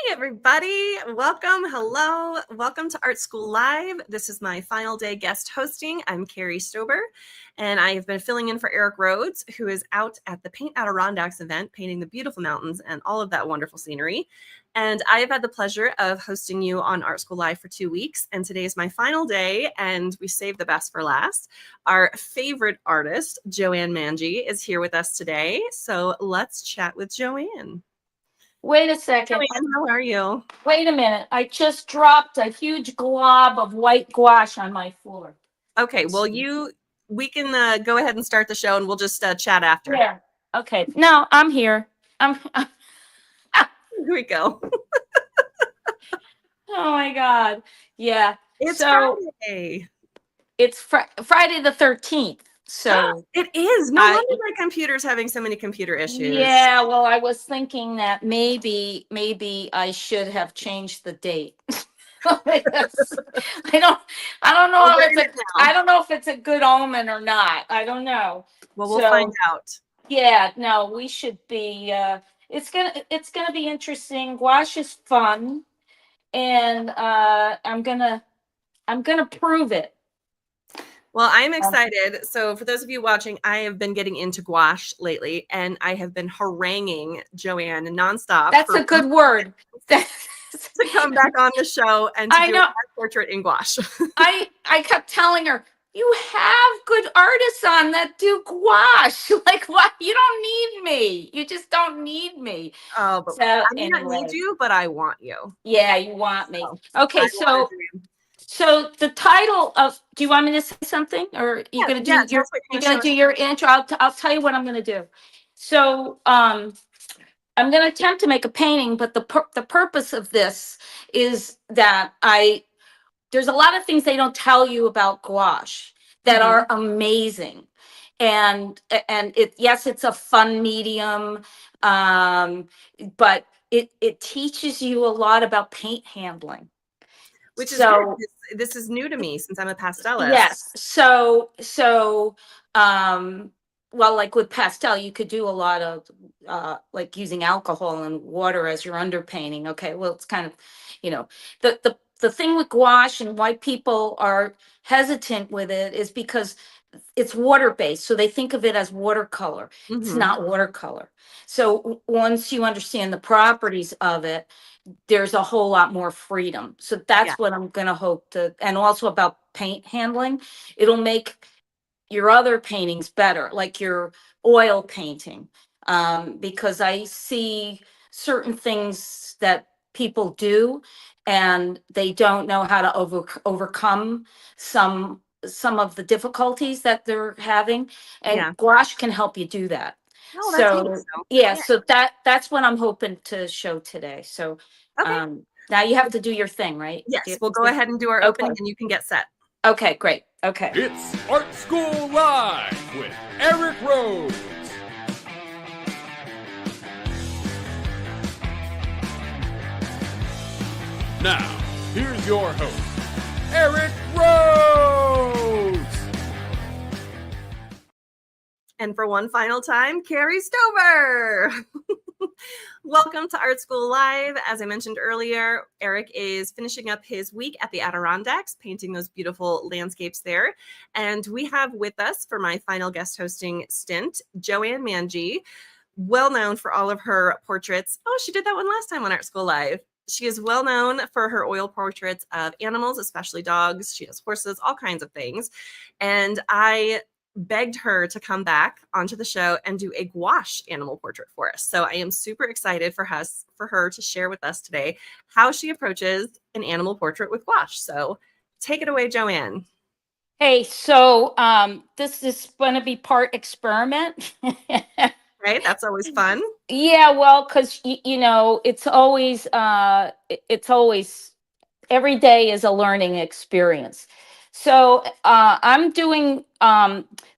Hey everybody, welcome, hello, welcome to Art School Live. This is my final day guest hosting. I'm 𝗂𝗄 𝗵𝗃, and I have been filling in for Eric Rhodes, who is out at the Paint Adirondacks event, painting the beautiful mountains and all of that wonderful scenery. And I have had the pleasure of hosting you on Art School Live for 2 weeks, and today is my final day, and we saved the best for last. Our favorite artist, Johanne Mangi, is here with us today, so let's chat with Johanne. Wait a second. Johanne, how are you? Wait a minute. I just dropped a huge glob of white gouache on my floor. Okay, well, we can go ahead and start the show, and we'll just chat after. Yeah. Okay. No, I'm here. Here we go. Oh my God. Yeah. It's Friday. It's Friday the 13th. So it is. No wonder my computer's having so many computer issues. Yeah. Well, I was thinking that maybe I should have changed the date. I don't know if it's a good omen or not. I don't know. Well, we'll find out. Yeah, no, we should be it's gonna be interesting. Gouache is fun, and I'm gonna prove it. Well, I'm excited. So for those of you watching, I have been getting into gouache lately, and I have been haranguing Johanne nonstop. That's a good word. To come back on the show and to do a portrait in gouache. I kept telling her, you have good artists on that do gouache. Like, what? You don't need me. You just don't need me. Oh, but I may not need you, but I want you. Yeah, you want me. Okay, so the title of, do you want me to say something, or you're gonna do your intro? I'll tell you what I'm gonna do. So I'm gonna attempt to make a painting, but the purpose of this is that there's a lot of things they don't tell you about gouache that are amazing. And it's a fun medium, but it teaches you a lot about paint handling. Which is good. This is new to me since I'm a pastelist. Yes. So well, like with pastel, you could do a lot of like using alcohol and water as your underpainting. Okay, well, it's kind of, the thing with gouache and why people are hesitant with it is because it's water-based. So they think of it as watercolor. It's not watercolor. So once you understand the properties of it, there's a whole lot more freedom. So that's what I'm going to hope to, and also about paint handling. It'll make your other paintings better, like your oil painting, because I see certain things that people do and they don't know how to overcome some of the difficulties that they're having, and gouache can help you do that. Oh, so that's what I'm hoping to show today. So now you have to do your thing, right? Yes, we'll go ahead and do our opening and you can get set. Okay, great. Okay. It's Art School Live with Eric Rhodes. Now, here's your host, Eric Rhodes. And for one final time, 𝗂𝗄 𝗵𝗃. Welcome to Art School Live. As I mentioned earlier, Eric is finishing up his week at the Adirondacks, painting those beautiful landscapes there. And we have with us, for my final guest hosting stint, Johanne Mangi, well known for all of her portraits. Oh, she did that one last time on Art School Live. She is well known for her oil portraits of animals, especially dogs. She has horses, all kinds of things. And I begged her to come back onto the show and do a gouache animal portrait for us. So I am super excited for her to share with us today how she approaches an animal portrait with gouache. So take it away, Johanne. Hey, so this is going to be part experiment. Right? That's always fun. Yeah, well, because it's always every day is a learning experience. So I'm doing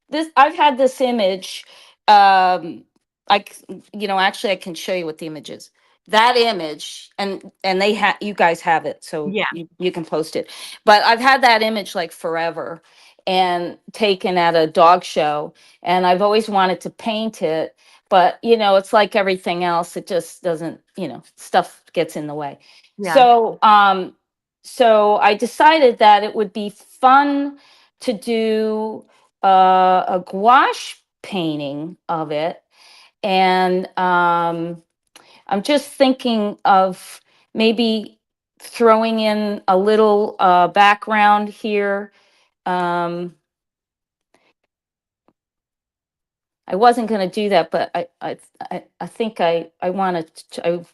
this. I've had this image. Actually, I can show you what the image is. That image, and you guys have it, so you can post it. But I've had that image like forever, and taken at a dog show. And I've always wanted to paint it, but it's like everything else. It just doesn't, stuff gets in the way. Yeah. So I decided that it would be fun to do a gouache painting of it. And I'm just thinking of maybe throwing in a little background here. I wasn't going to do that, but I think I want to.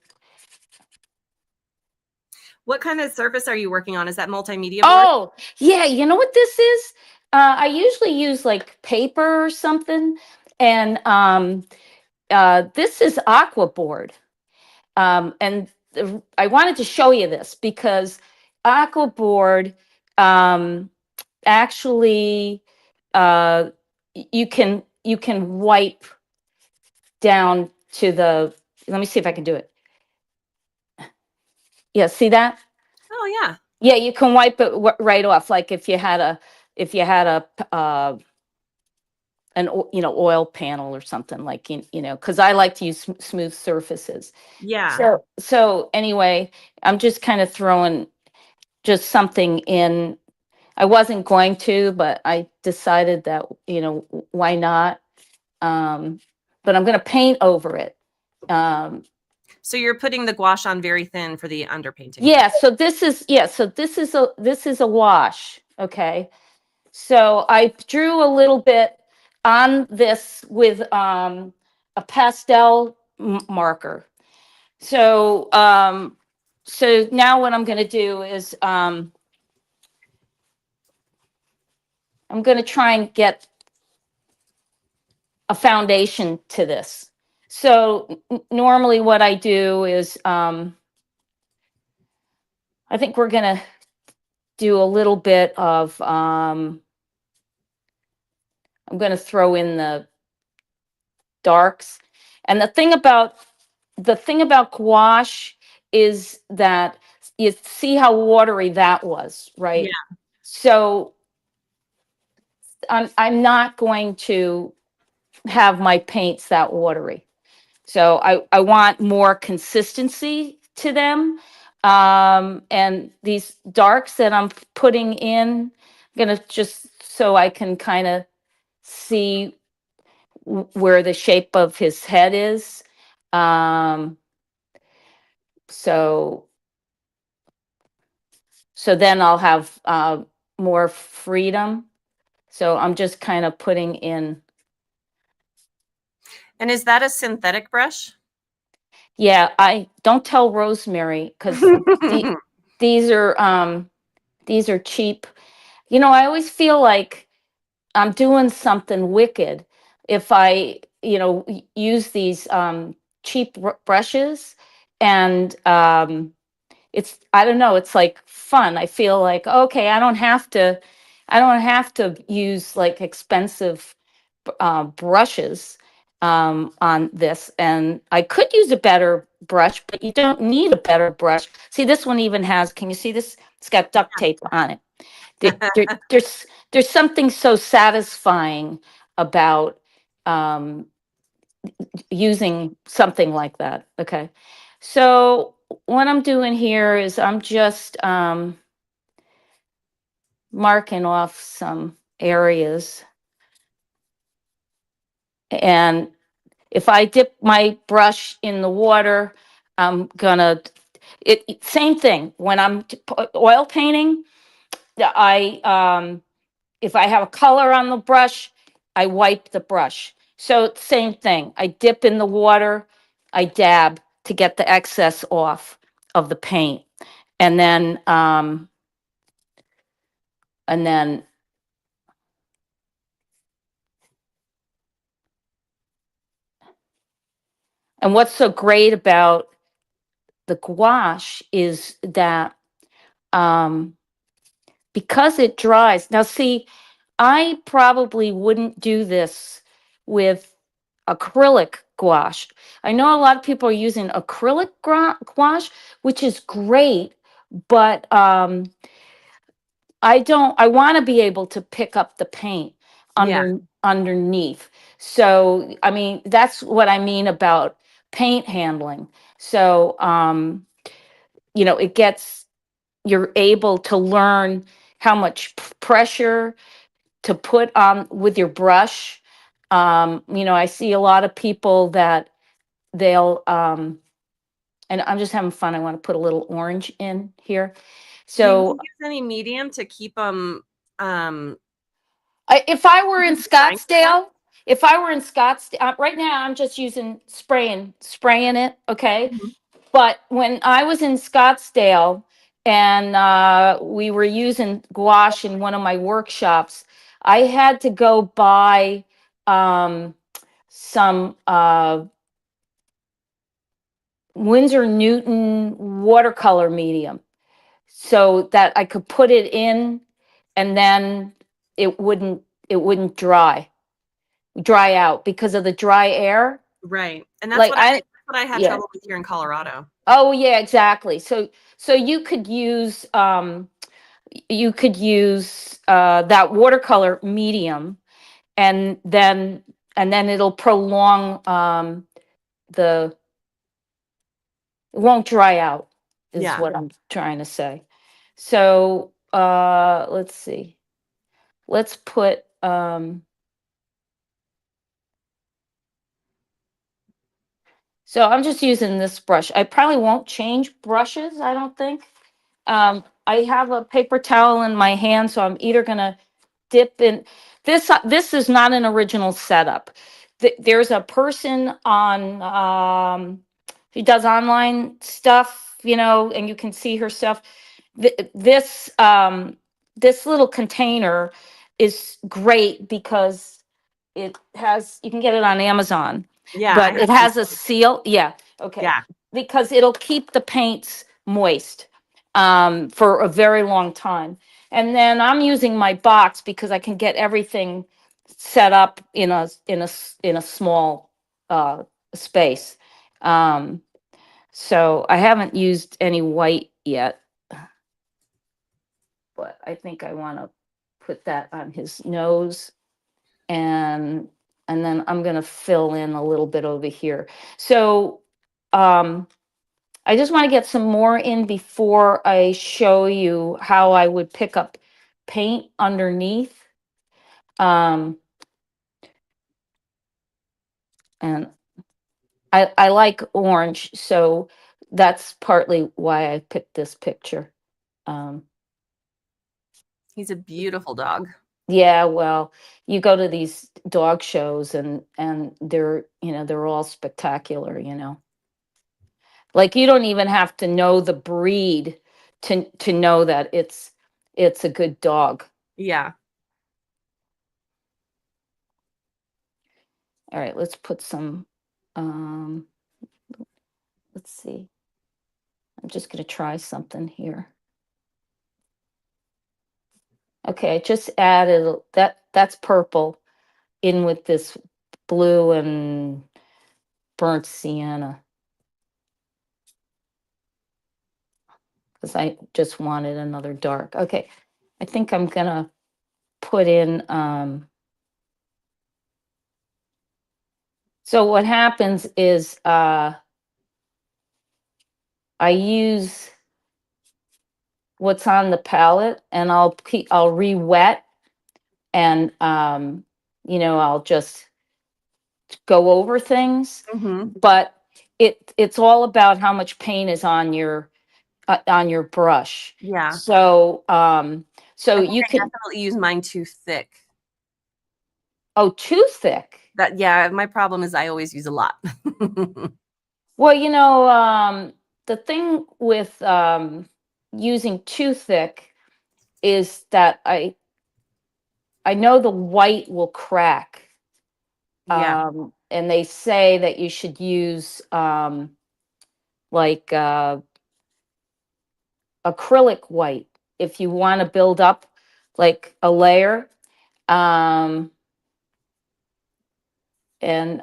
What kind of surface are you working on? Is that multimedia board? Oh, yeah. You know what this is? I usually use like paper or something. And this is aqua board. And I wanted to show you this because aqua board actually you can wipe down to the. Let me see if I can do it. Yeah, see that? Oh yeah. Yeah, you can wipe it right off. Like if you had a an oil panel or something, like because I like to use smooth surfaces. Yeah. So anyway, I'm just kind of throwing just something in. I wasn't going to, but I decided that why not? But I'm going to paint over it. So you're putting the gouache on very thin for the underpainting. Yeah. So this is a wash. Okay. So I drew a little bit on this with a pastel marker. So so now what I'm going to do is I'm going to try and get a foundation to this. So normally what I do is I think we're going to do a little bit of I'm going to throw in the darks. And the thing about gouache is that you see how watery that was, right? Yeah. So I'm not going to have my paints that watery. So I want more consistency to them. And these darks that I'm putting in, I'm gonna just so I can kind of see where the shape of his head is. So then I'll have more freedom. So I'm just kind of putting in. And is that a synthetic brush? Yeah, I don't tell Rosemary because these are cheap. I always feel like I'm doing something wicked if I use these cheap brushes. And it's, I don't know, it's like fun. I feel like, okay, I don't have to use like expensive brushes on this. And I could use a better brush, but you don't need a better brush. See, this one even has, can you see this? It's got duct tape on it. There's something so satisfying about using something like that. Okay. So what I'm doing here is I'm just marking off some areas. And if I dip my brush in the water, I'm gonna, same thing. When I'm oil painting, if I have a color on the brush, I wipe the brush. So same thing. I dip in the water, I dab to get the excess off of the paint. And then and what's so great about the gouache is that because it dries. Now see, I probably wouldn't do this with acrylic gouache. I know a lot of people are using acrylic gouache, which is great, but I want to be able to pick up the paint Yeah. underneath. So, I mean, that's what I mean about paint handling. So, it gets, you're able to learn how much pressure to put on with your brush. I see a lot of people that they'll, and I'm just having fun. I want to put a little orange in here. Do you So use any medium to keep them? if I were in Strength Scottsdale, if I were in Scottsdale, right now I'm just using spraying it. Okay. Mhm. But when I was in Scottsdale and we were using gouache in one of my workshops, I had to go buy some Winsor Newton watercolor medium so that I could put it in and then it wouldn't dry out because of the dry air. Right. And that's Like that's what I had yeah. trouble with here in Colorado. Oh yeah, exactly. So you could use that watercolor medium and then it'll prolong the it won't dry out is Yeah. what I'm trying to say. So let's see. Let's put so I'm just using this brush. I probably won't change brushes, I don't think. I have a paper towel in my hand, so I'm either gonna dip in this. This is not an original setup. There's a person on who does online stuff, and you can see her stuff. This little container is great because you can get it on Amazon, Yeah. I but have it one has a too. seal. Yeah, okay, Yeah. because it'll keep the paints moist for a very long time. And then I'm using my box because I can get everything set up in a small space. Um, so I haven't used any white yet, but I think I want to put that on his nose and then I'm going to fill in a little bit over here. So I just want to get some more in before I show you how I would pick up paint underneath. Um, and I like orange, so that's partly why I picked this picture. Um, He's a beautiful dog. yeah, well, you go to these dog shows and they're all spectacular. Like you don't even have to know the breed to know that it's a good dog. Yeah. All right, let's put some um let's see. I'm just going to try something here. Okay, I just added that's purple in with this blue and burnt sienna because I just wanted another dark. Okay, I think I'm going to put in so what happens is I use what's on the palette and I'll re-wet and I'll just go over things, Hmm. but it's all about how much paint is on your brush. Yeah. So I think you I can definitely use mine too thick. too thick. Yeah, my problem is I always use a lot. Well, the thing with using too thick is that I know the white will crack. Yeah. And they say that you should use like acrylic white if you want to build up like a layer. Um, and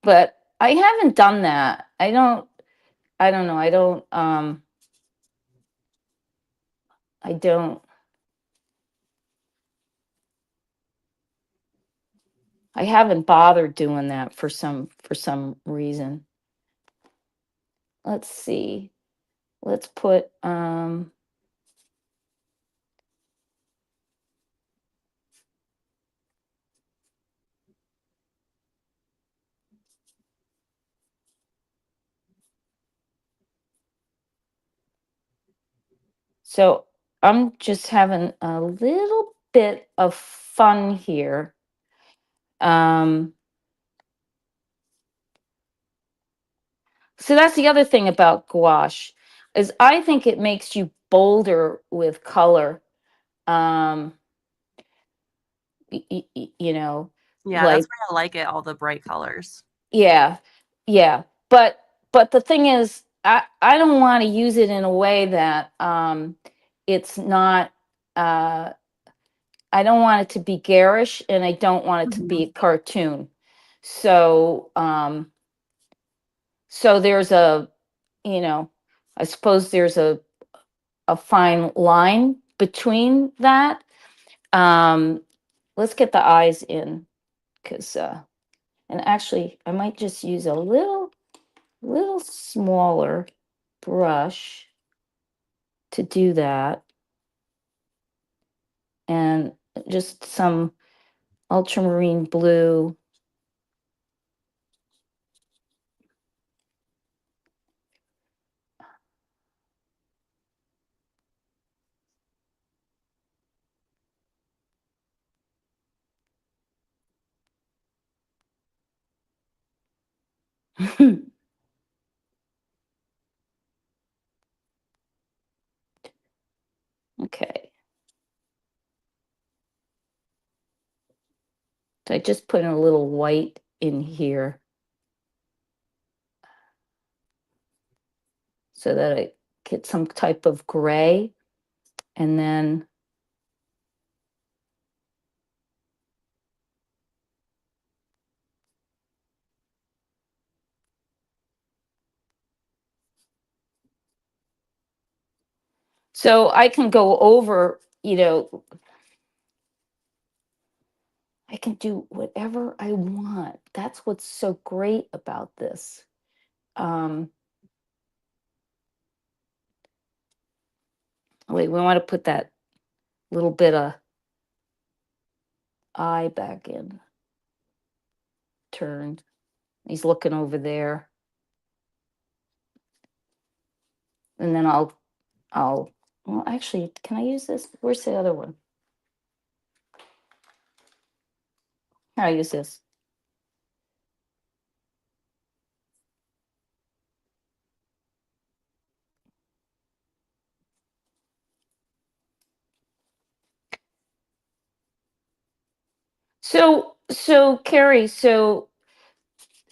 But I haven't done that. I don't know. I don't I don't. I haven't bothered doing that for some reason. Let's see. Let's put so I'm just having a little bit of fun here. So that's the other thing about gouache, is I think it makes you bolder with color. Um, you know, Yeah, like, that's why I like it, all the bright colors. yeah, yeah. But the thing is, I don't want to use it in a way that it's not. I don't want it to be garish, and I don't want it to be Mhm. a cartoon. So so there's a, I suppose there's a fine line between that. Um, let's get the eyes in, because and actually I might just use a little smaller brush to do that, and just some ultramarine blue. Okay, so I just put in a little white in here so that I get some type of gray, and then so I can go over, I can do whatever I want. That's what's so great about this. Wait, we want to put that little bit of eye back in. Turned. He's looking over there. And then well, actually, can I use this? Where's the other one? Here, I use this. So Carrie, so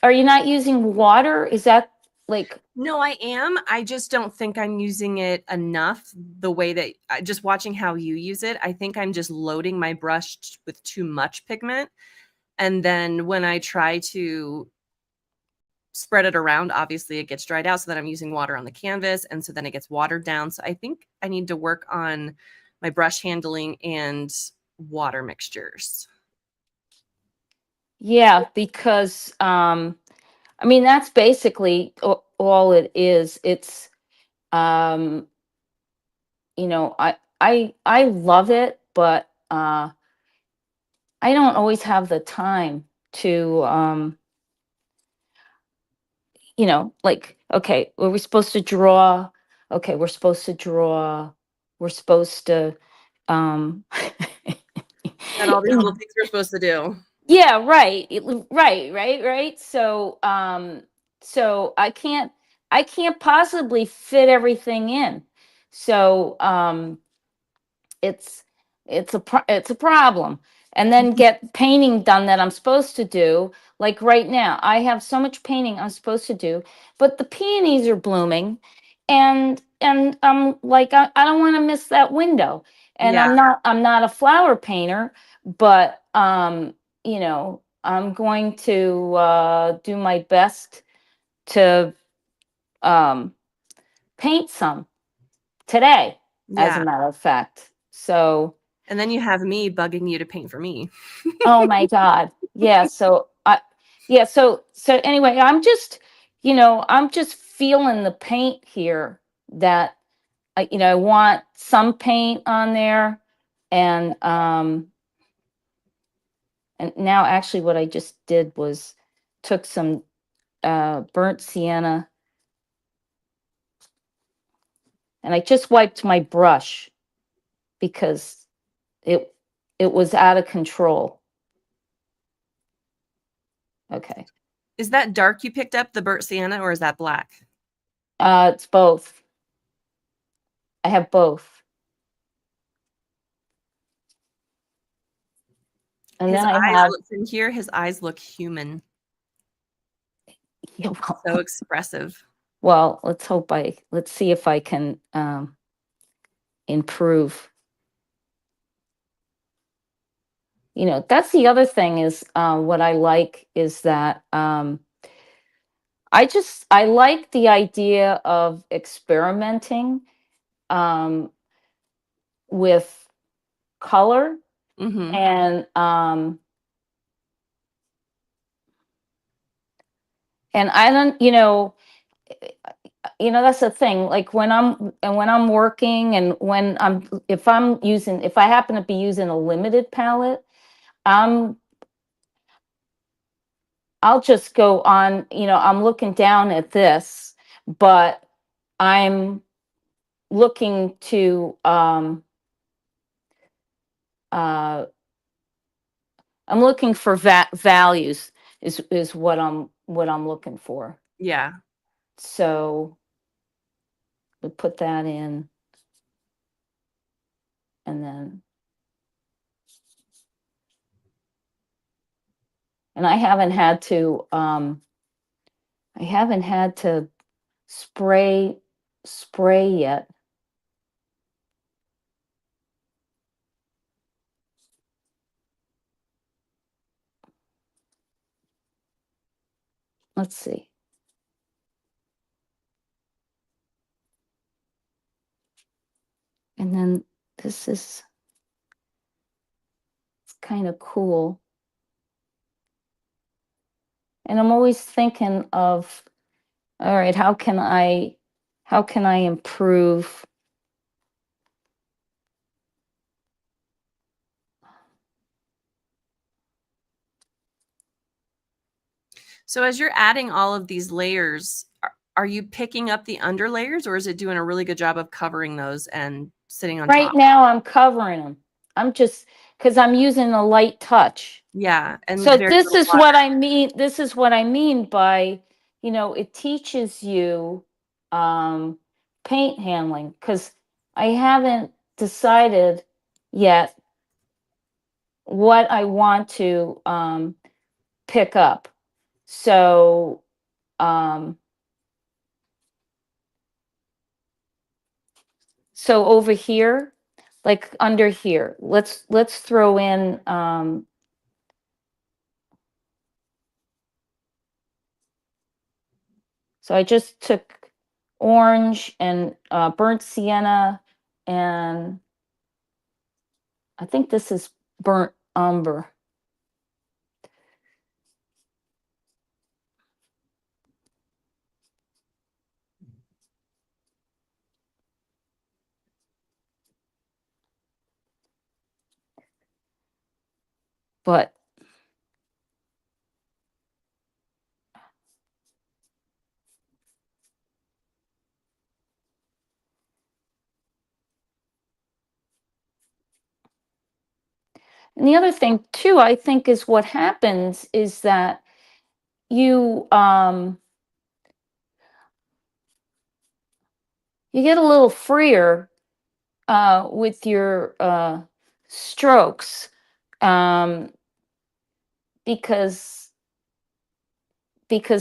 are you not using water? Is that like, No, I am. I just don't think I'm using it enough the way that just watching how you use it. I think I'm just loading my brush with too much pigment. And then when I try to spread it around, obviously it gets dried out. So then I'm using water on the canvas. And so then it gets watered down. So I think I need to work on my brush handling and water mixtures. yeah, because I mean, that's basically all it is. It's um I love it, but I don't always have the time to like, okay, were we supposed to draw? Okay, we're supposed to draw. We're supposed to um And all these little things we're supposed to do. yeah, right. Right. So I can't possibly fit everything in. So it's it's a problem. And then get painting done that I'm supposed to do. Like right now, I have so much painting I'm supposed to do, but the peonies are blooming, and I'm like, I don't want to miss that window. And Yeah. I'm not a flower painter, but I'm going to do my best to paint some today. as a Yeah. matter of fact. So, And then you have me bugging you to paint for me. oh my God. Yeah. So anyway, I'm just, I'm just feeling the paint here that, I want some paint on there. And now actually what I just did was took some burnt sienna and I just wiped my brush because it it was out of control. Okay. Is that dark you picked up, the burnt sienna, or is that black? It's both. I have both. And His then I eyes have look in here, his eyes look human. yeah, So expressive. well, let's see if I can improve. That's the other thing is what I like is that I like the idea of experimenting um, with color Mm-hmm. and I don't, that's the thing. Like when I'm working and if I happen to be using a limited palette, I'm I'll just go on, I'm looking down at this, but I'm looking to uh I'm looking for values is what I'm looking for. Yeah. So we put that in and then and I haven't had to spray yet. Let's see. And then this is kind of cool. And I'm always thinking of, all right, how can I improve? So as you're adding all of these layers, are you picking up the under layers, or is it doing a really good job of covering those and sitting on Right top? now I'm covering them. I'm just because I'm using a light touch. Yeah. And So very this little is water. what I mean. This is what I mean by, it teaches you paint handling because I haven't decided yet what I want to pick up. So so over here, like under here, let's throw in so I just took orange and burnt sienna, and I think this is burnt umber. But and the other thing too, I think, is what happens is that you you get a little freer with your strokes um, because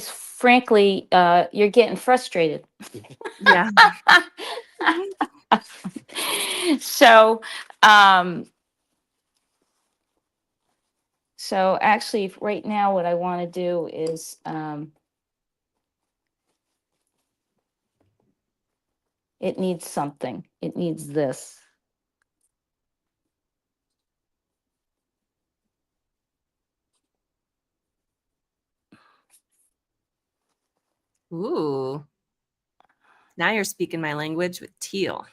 frankly you're getting frustrated. Yeah. So so actually right now what I want to do is It needs something. It needs this. Ooh. Now you're speaking my language with teal.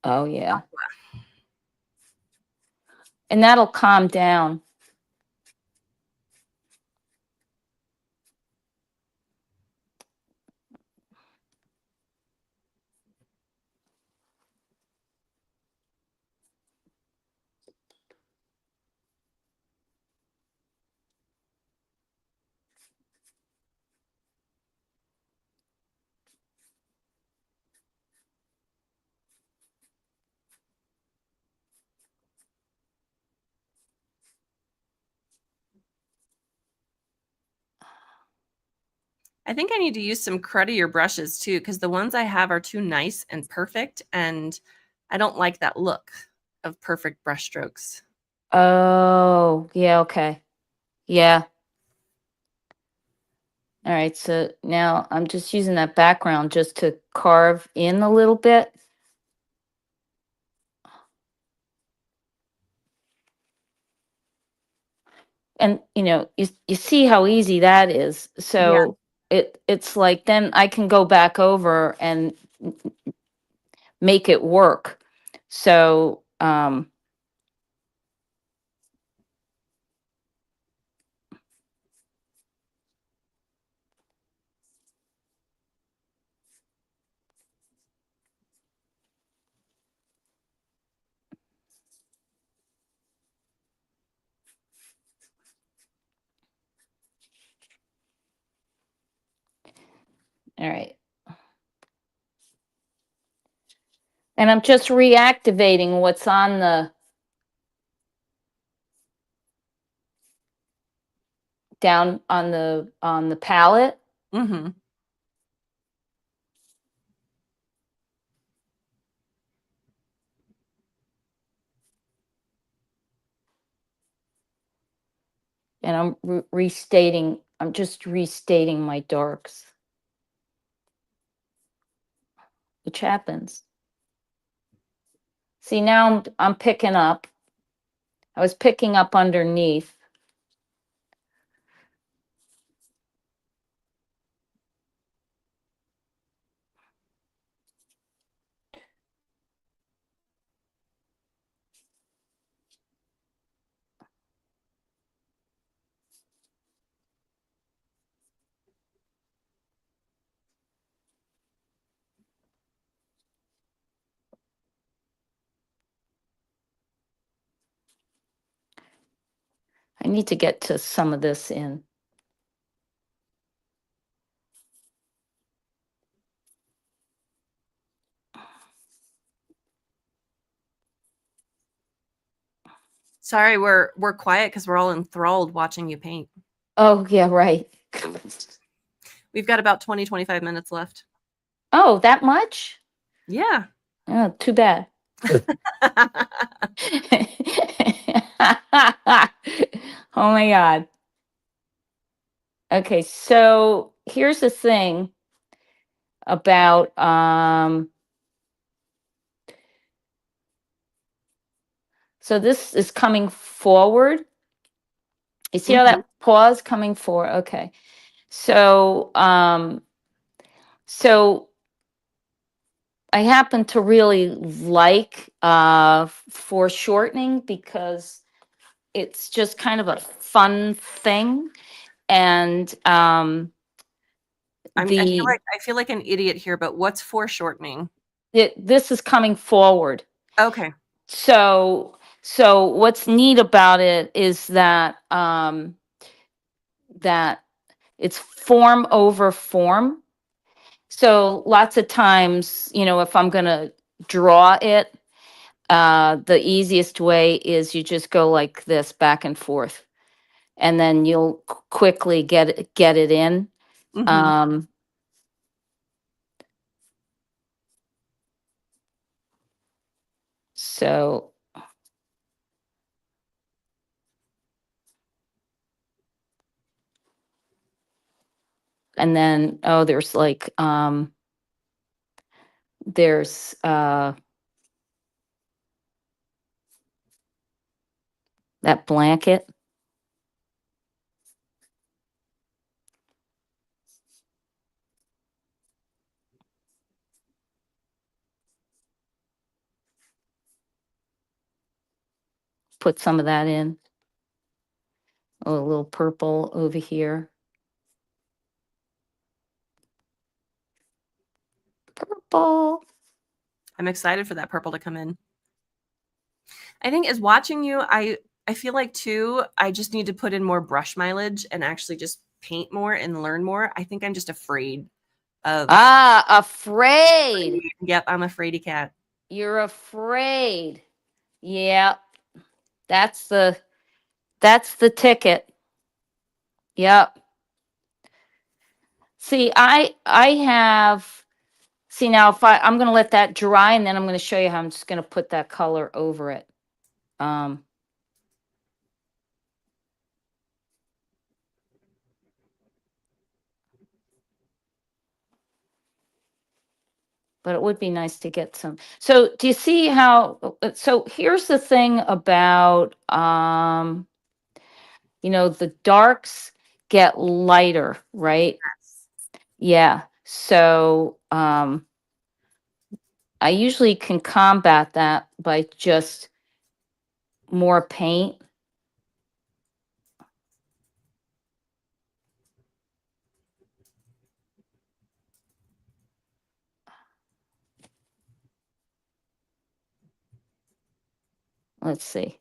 Oh, yeah. And that'll calm down. I think I need to use some cruddier brushes too, because the ones I have are too nice and perfect, and I don't like that look of perfect brush strokes. Oh, yeah, okay. Yeah. All right, so now I'm just using that background just to carve in a little bit. And you see how easy that is. So it's like then I can go back over and make it work. So all right. And I'm just reactivating what's on the down on the palette. Mm-hmm. And I'm just restating my darks, which happens. See, now I'm picking up. I was picking up underneath. I need to get to some of this in. Sorry, we're quiet because we're all enthralled watching you paint. Oh, yeah, right. We've got about 25 minutes left. Oh, that much? Yeah. Oh, too bad. Oh my God. Okay, so here's the thing about so this is coming forward. You see how that pause coming forward? Okay. So so I happen to really like foreshortening because it's just kind of a fun thing. And I feel like an idiot here, but what's foreshortening? this is coming forward. Okay. So what's neat about it is that that it's form over form. So lots of times, if I'm going to draw it, the easiest way is you just go like this back and forth, and then you'll quickly get it in. Mhm. So and then there's like there's that blanket. Put some of that in. Oh, a little purple over here. Purple. I'm excited for that purple to come in. I think as watching you, I feel like too, I just need to put in more brush mileage and actually just paint more and learn more. I think I'm just afraid of. Afraid. Yep, I'm a fraidy cat. You're afraid. Yeah. That's the ticket. Yep. See, I have, see now if I'm going to let that dry and then I'm going to show you how I'm just going to put that color over it. But it would be nice to get some. So do you see how, so here's the thing about, you know, the darks get lighter, right? Yeah. So, I usually can combat that by just more paint. Let's see.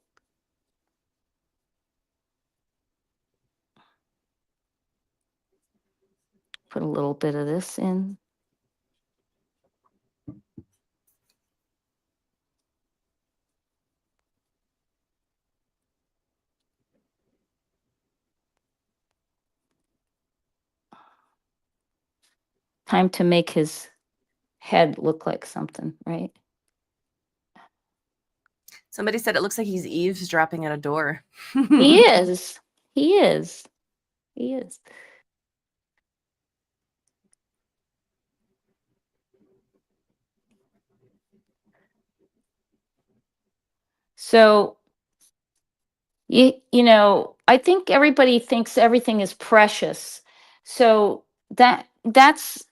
Put a little bit of this in. Time to make his head look like something, right? Somebody said it looks like he's eavesdropping at a door. He is. He is. He is. So, you know, I think everybody thinks everything is precious. So that's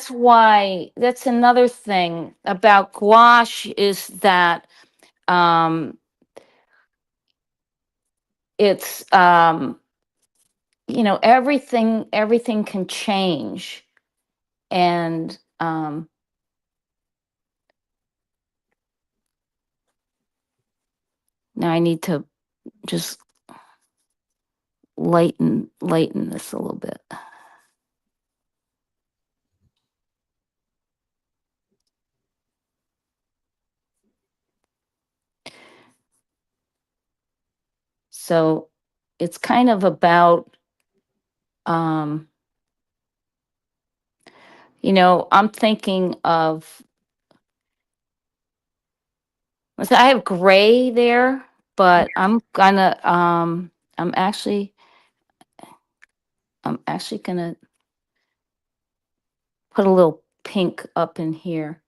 why, that's another thing about gouache is that it's you know, everything can change. And now I need to just lighten this a little bit. So it's kind of about you know, I'm thinking of, let's say I have gray there, but I'm gonna I'm actually gonna put a little pink up in here.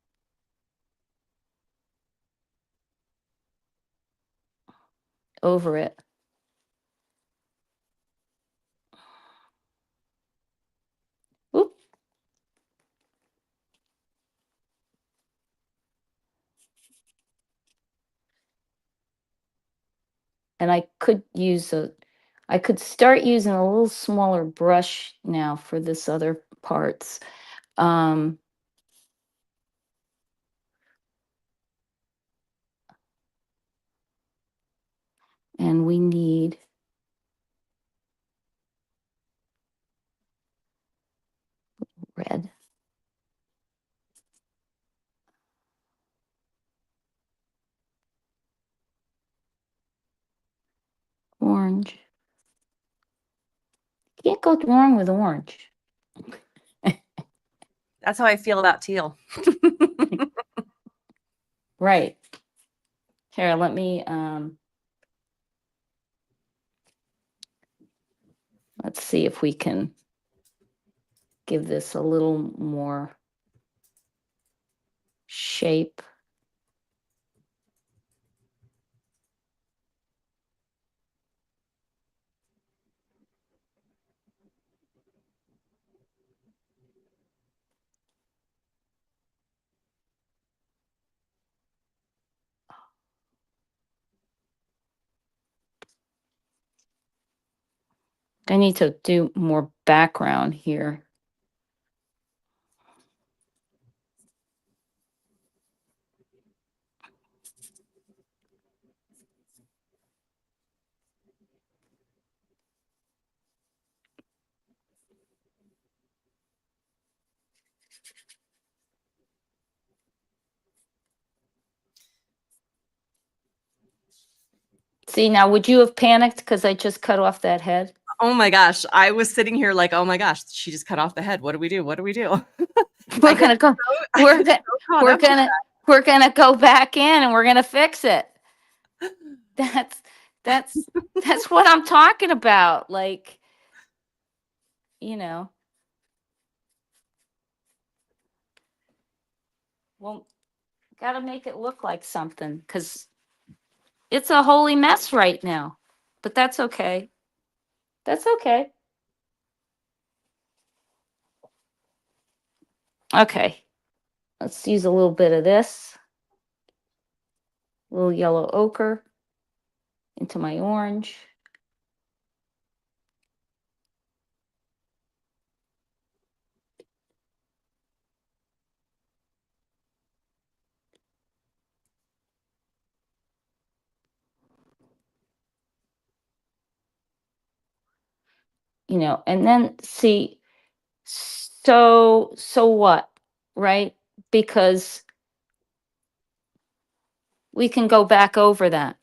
Over it. Oop. And I could start using a little smaller brush now for this other parts. And we need red. Orange. Can't go wrong with orange. That's how I feel about teal. Right. Here, let me let's see if we can give this a little more. shape. I need to do more background here. See, now would you have panicked because I just cut off that head? Oh my gosh. I was sitting here like, oh my gosh, she just cut off the head. What do we do? What do we do? We're gonna go. We're gonna. caught We're up with gonna. We're gonna go back in and we're gonna fix it. That's what I'm talking about. Like, you know. Well, gotta make it look like something because it's a holy mess right now. But that's okay. That's okay. Okay. Let's use a little bit of this. A little yellow ochre into my orange. You know, and then see, so what, right? Because we can go back over that.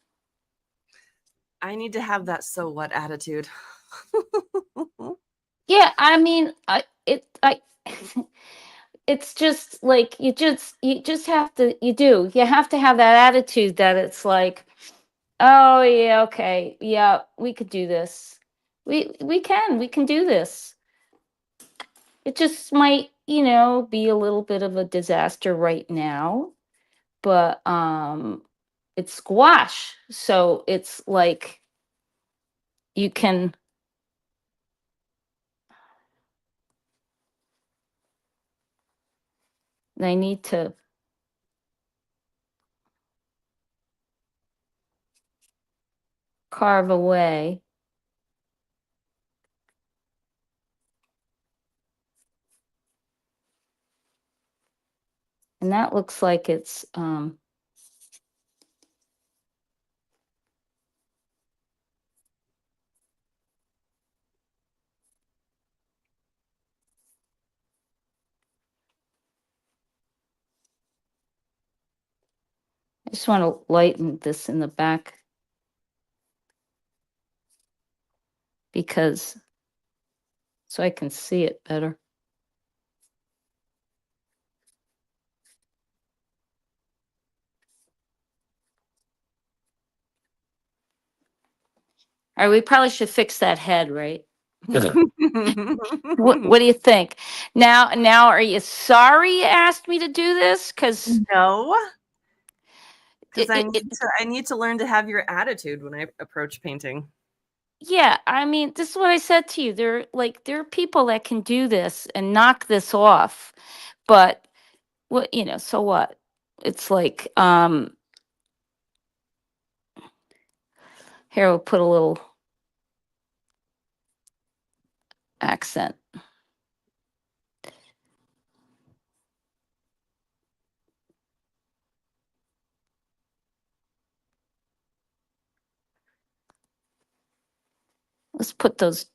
I need to have that so what attitude. Yeah, I mean, it's just like you just have to you have to have that attitude that it's like, oh yeah, okay, yeah, we could do this. We can do this. It just might, you know, be a little bit of a disaster right now, but it's gouache, so it's like you can. I need to carve away. And that looks like it's I just want to lighten this in the back because so I can see it better. All right, we probably should fix that head, right? What do you think? Now, are you sorry you asked me to do this? Because No. Because I need to learn to have your attitude when I approach painting. yeah, I mean, this is what I said to you. There are people that can do this and knock this off, but what, you know, so what? It's like, here we'll put a little accent. Let's put those.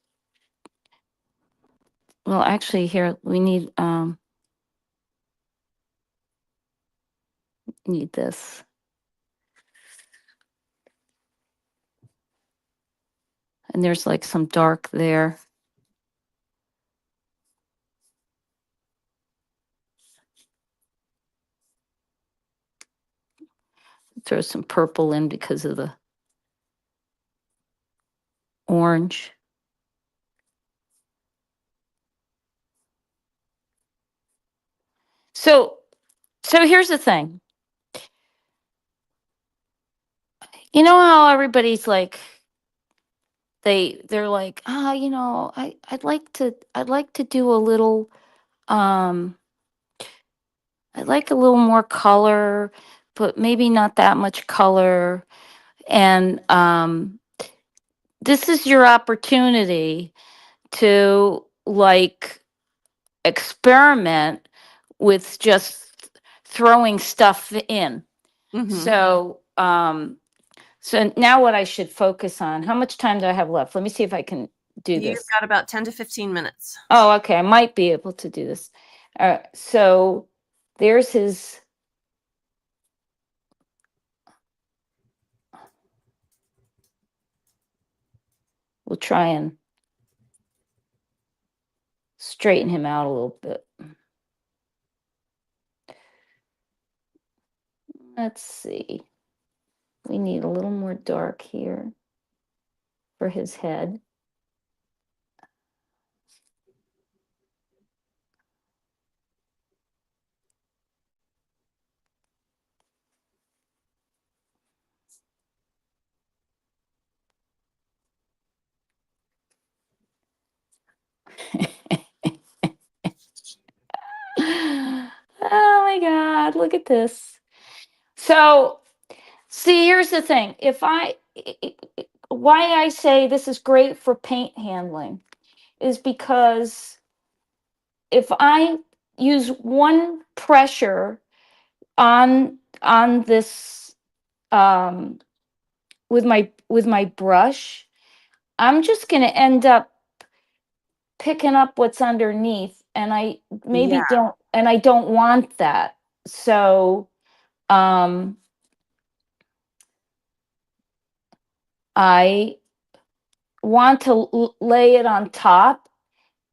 Well, actually, here we need this. And there's like some dark there. Throw some purple in because of the orange. So So here's the thing. You know how everybody's like, they're like, you know, I'd like to do a little, I'd like a little more color, but maybe not that much color. And this is your opportunity to like experiment with just throwing stuff in. So so now what I should focus on, how much time do I have left? Let me see if I can do You've this. got about 10 to 15 minutes. Oh, okay. I might be able to do this. All right. So there's his. We'll try and straighten him out a little bit. Let's see. We need a little more dark here for his head. Oh my God, look at this. So, see, here's the thing. Why I say this is great for paint handling is because if I use one pressure on this with my brush, I'm just going to end up picking up what's underneath, and I maybe don't, and I don't want that. So I want to lay it on top,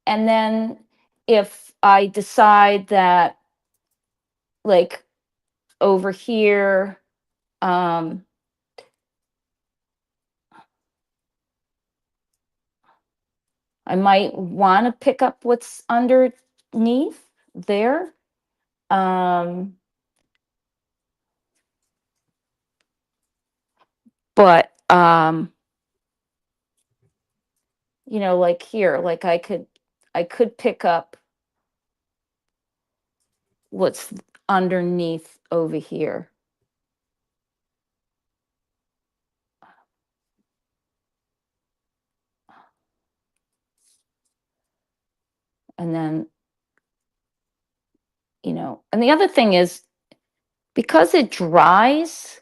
and then if I decide that like over here I might want to pick up what's underneath there. But you know, like here, like I could pick up what's underneath over here. And then, you know, and the other thing is, because it dries,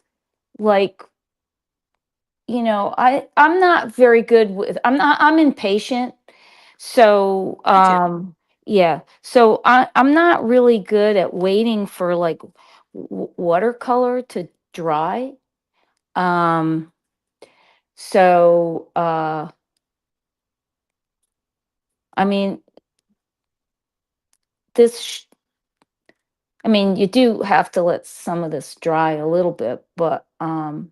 like, you know, I'm not very good with, I'm impatient. So, yeah. So I'm not really good at waiting for like watercolor to dry. So, I mean, I mean, you do have to let some of this dry a little bit, but, you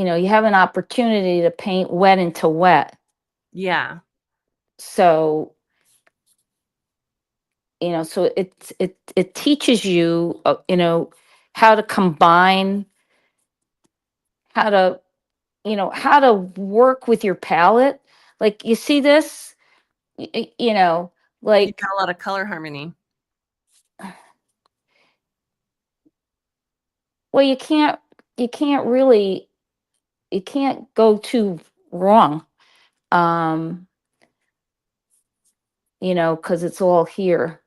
know, you have an opportunity to paint wet into wet. Yeah. So, you know, so it teaches you, you know, how to combine, how to, you know, how to work with your palette. Like, you see this, you know, You've like, got a lot of color harmony. well, you can't really, you can't go too wrong. You know, because it's all here.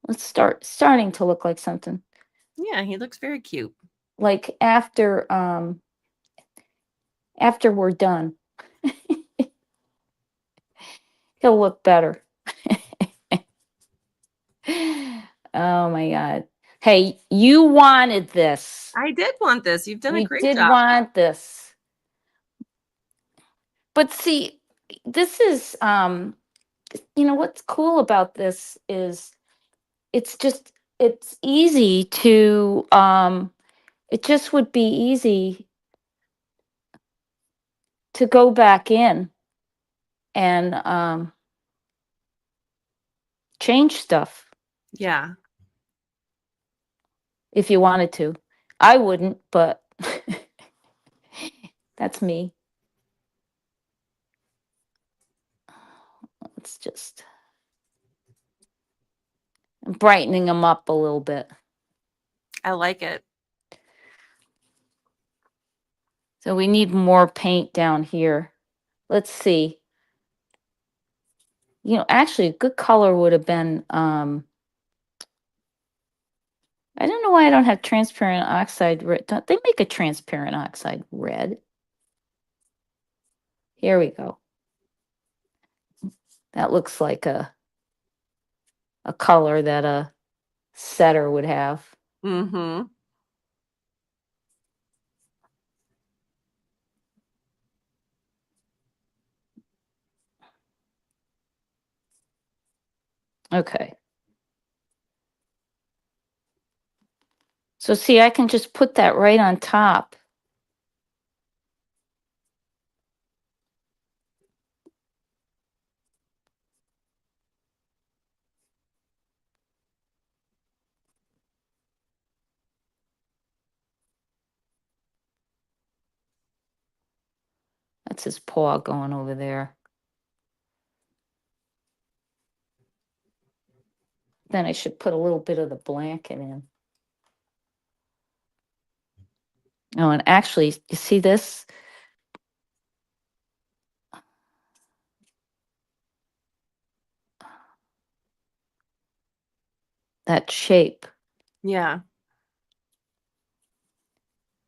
Let's starting to look like something. Yeah, he looks very cute. Like after we're done, he'll look better. Oh my God. Hey, you wanted this. I did want this. You've done a You great did job. want this. But see, this is you know, what's cool about this is it's easy to, it just would be easy to go back in and change stuff Yeah. if you wanted to. I wouldn't, but that's me. It's just brightening them up a little bit. I like it. So we need more paint down here. Let's see. You know, actually, a good color would have been, I don't know why I don't have transparent oxide red. Don't they make a transparent oxide red? Here we go. That looks like a color that a setter would have. Mm-hmm. Okay. So see, I can just put that right on top. That's his paw going over there. Then I should put a little bit of the blanket in. Oh, and actually, you see this? That shape. Yeah.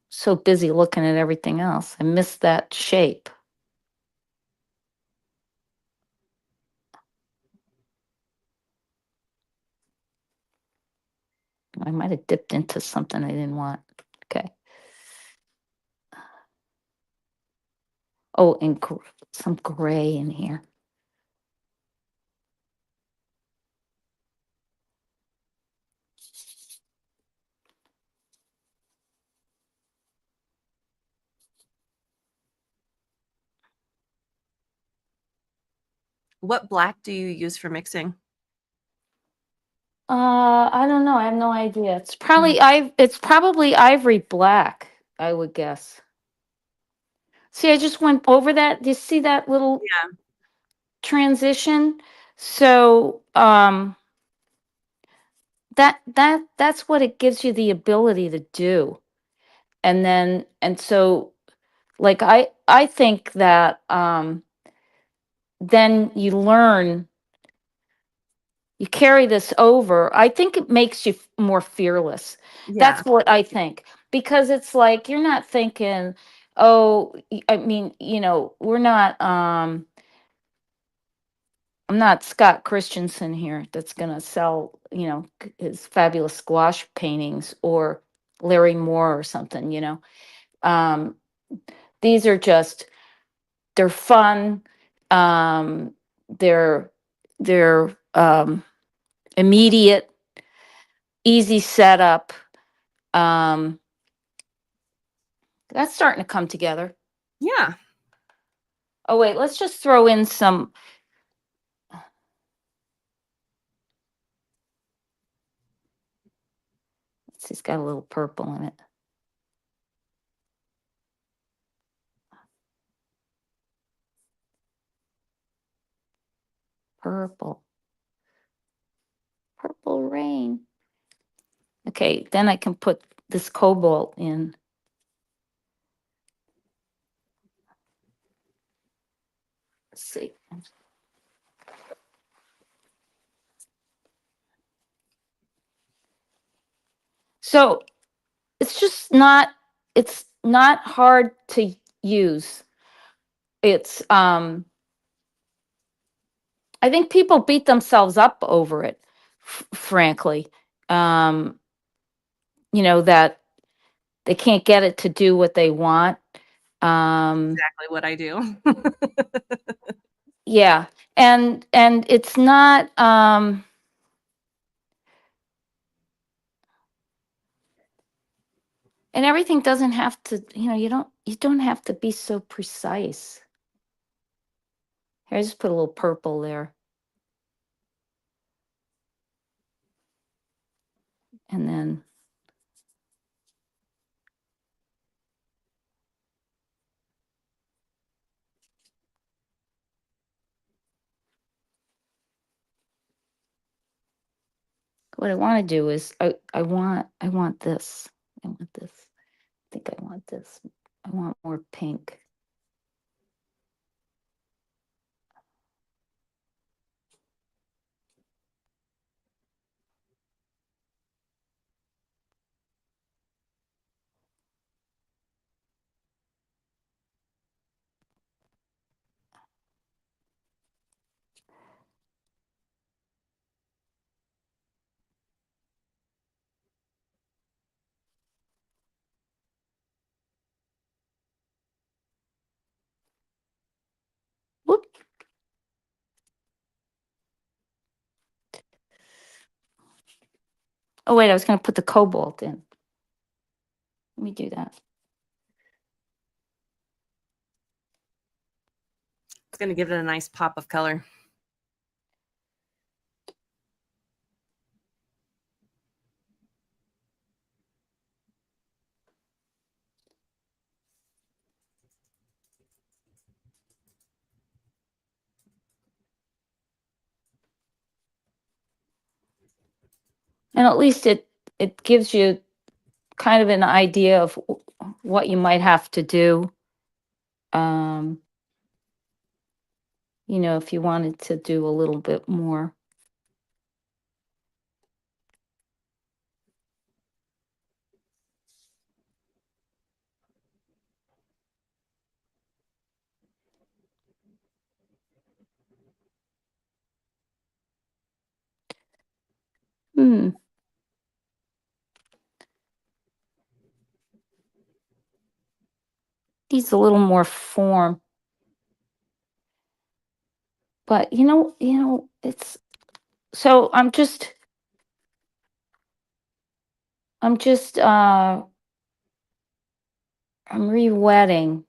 So busy looking at everything else. I missed that shape. I might have dipped into something I didn't want. Okay. Oh, and some gray in here. What black do you use for mixing? I don't know. I have no idea. It's probably ivory black, I would guess. See, I just went over that. Do you see that little transition? So that's what it gives you the ability to do. And so like I think that then you carry this over. I think it makes you more fearless. Yeah. That's what I think. Because it's like you're not thinking, oh, I mean, you know, we're not I'm not Scott Christensen here that's going to sell, you know, his fabulous gouache paintings or Larry Moore or something, you know. These are just, they're fun. They're immediate, easy setup. That's starting to come together. Yeah. Oh, wait, let's just throw in some. It's got a little purple in it. Purple. Purple rain. Okay, then I can put this cobalt in. Let's see. So it's not hard to use. It's I think people beat themselves up over it, frankly. You know, that they can't get it to do what they want. Exactly what I do. yeah, and it's not and everything doesn't have to, you don't have to be so precise. Here, I just put a little purple there. And then what I want to do is I want this. I want this. I think I want this. I want more pink. Whoop. Oh, wait, I was going to put the cobalt in. Let me do that. It's going to give it a nice pop of color. And at least it gives you kind of an idea of what you might have to do. If you wanted to do a little bit more. Needs a little more form. But it's so I'm re-wetting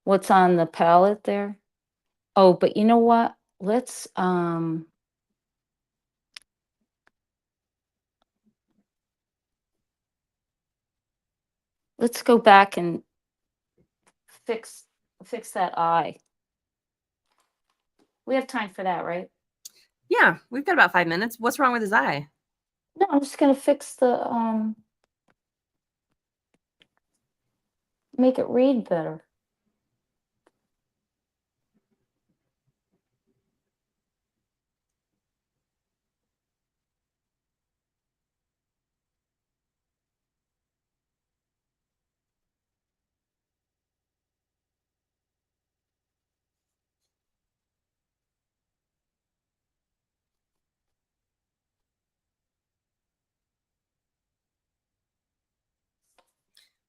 what's on the palette there. Oh, but you know what? Let's go back and fix that eye. We have time for that, right? Yeah, we've got about 5 minutes. What's wrong with his eye? No, I'm just gonna fix the make it read better.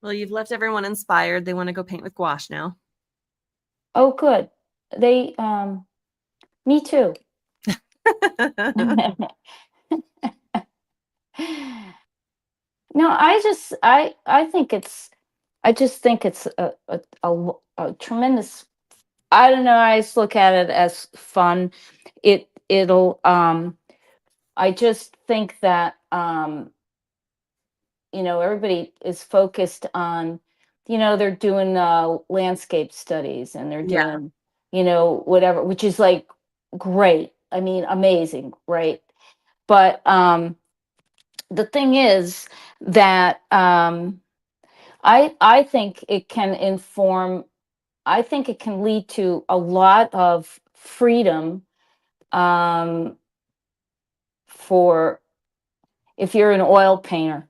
Well, you've left everyone inspired. They want to go paint with gouache now. Oh, good. They me too. No, I just think it's a tremendous. I don't know. I just look at it as fun. It'll. I just think that everybody is focused on, they're doing landscape studies and they're Yeah. doing, whatever, which is like great. I mean, amazing, right? But the thing is that I think it can inform. I think it can lead to a lot of freedom for if you're an oil painter.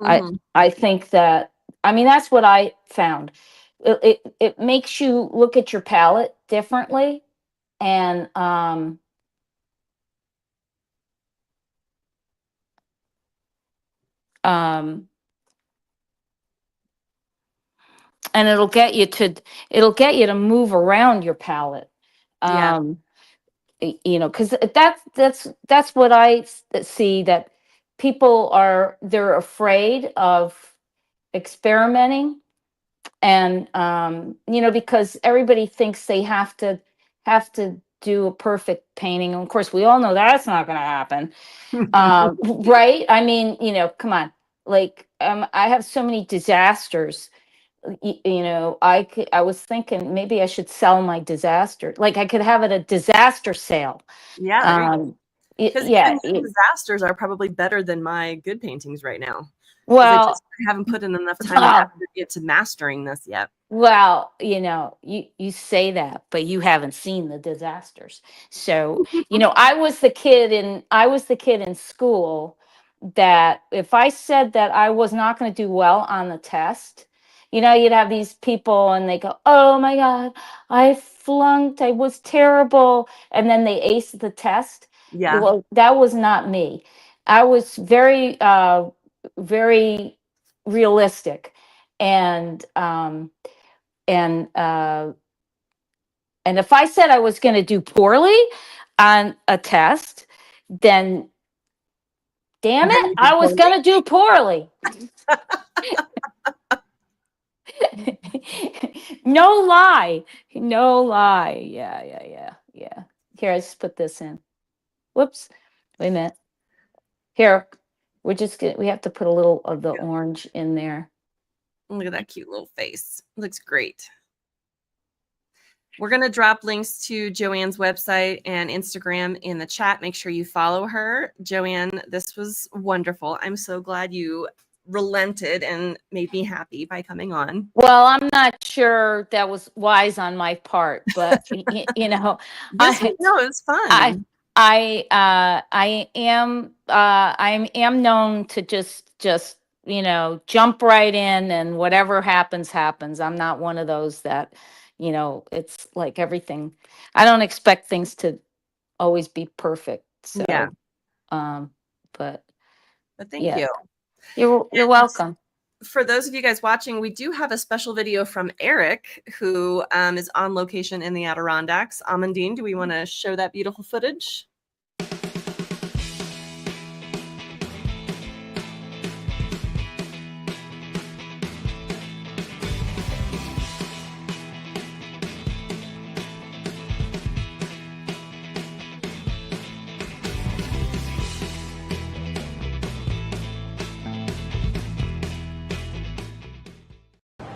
Mhm. I think that, I mean, that's what I found. It makes you look at your palette differently, and um, and it'll get you to move around your palette. Yeah. You know, because that's what see, that people they're afraid of experimenting, and you know, because everybody thinks they have to do a perfect painting. And of course, we all know that's not going to happen. Right? I mean, you know, come on. Like, I have so many disasters. You know, I was thinking maybe I should sell my disaster. Like, I could have it a disaster sale. Yeah, there you go. Because Yeah. even your disasters are probably better than my good paintings right now. Well, I haven't put in enough time and effort into mastering this yet. well, you know, you say that, but you haven't seen the disasters. So, you know, I was the kid in school that if I said that I was not going to do well on the test, you know, you'd have these people and they go, "Oh my God, I flunked. I was terrible." And then they aced the test. Yeah. Well, that was not me. I was very, very realistic. And, and and if I said I was going to do poorly on a test, then damn Then it, you did I was poorly. going to do poorly. No lie. No lie. Yeah. Here, I just put this in. Whoops. Wait a minute. Here, we have to put a little of the orange in there. Look at that cute little face. Looks great. We're going to drop links to Joanne's website and Instagram in the chat. Make sure you follow her. Joanne, this was wonderful. I'm so glad you relented and made me happy by coming on. Well, I'm not sure that was wise on my part, but you know, No, it's fun. I am known to just you know, jump right in, and whatever happens happens. I'm not one of those that, you know, it's like everything. I don't expect things to always be perfect. So Yeah. But thank yeah. you. You're welcome. For those of you guys watching, we do have a special video from Eric, who is on location in the Adirondacks. Amandine, do we want to show that beautiful footage?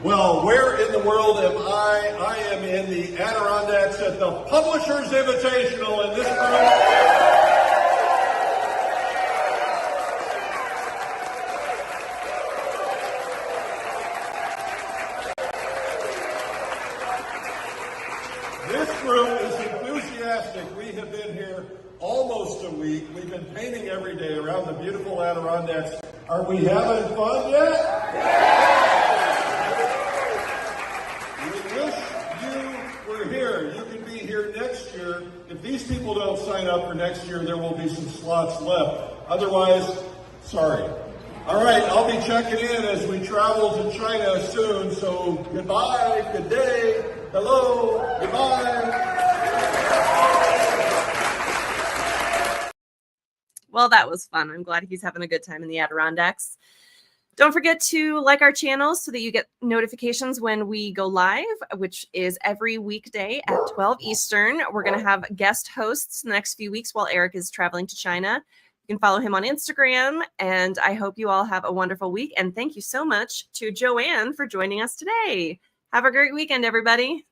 Well, where in the world am I? I am in the Adirondacks at the Publishers Invitational, and this group is enthusiastic. We have been here almost a week. We've been painting every day around the beautiful Adirondacks. Are we having fun yet? Yeah! Here. You can be here next year. If these people don't sign up for next year, there will be some slots left. Otherwise, sorry. All right, I'll be checking in as we travel to China soon. So goodbye, good day, hello, goodbye. Well, that was fun. I'm glad he's having a good time in the Adirondacks. Don't forget to like our channel so that you get notifications when we go live, which is every weekday at 12 Eastern. We're going to have guest hosts the next few weeks while Eric is traveling to China. You can follow him on Instagram, and I hope you all have a wonderful week. And thank you so much to Joanne for joining us today. Have a great weekend, everybody.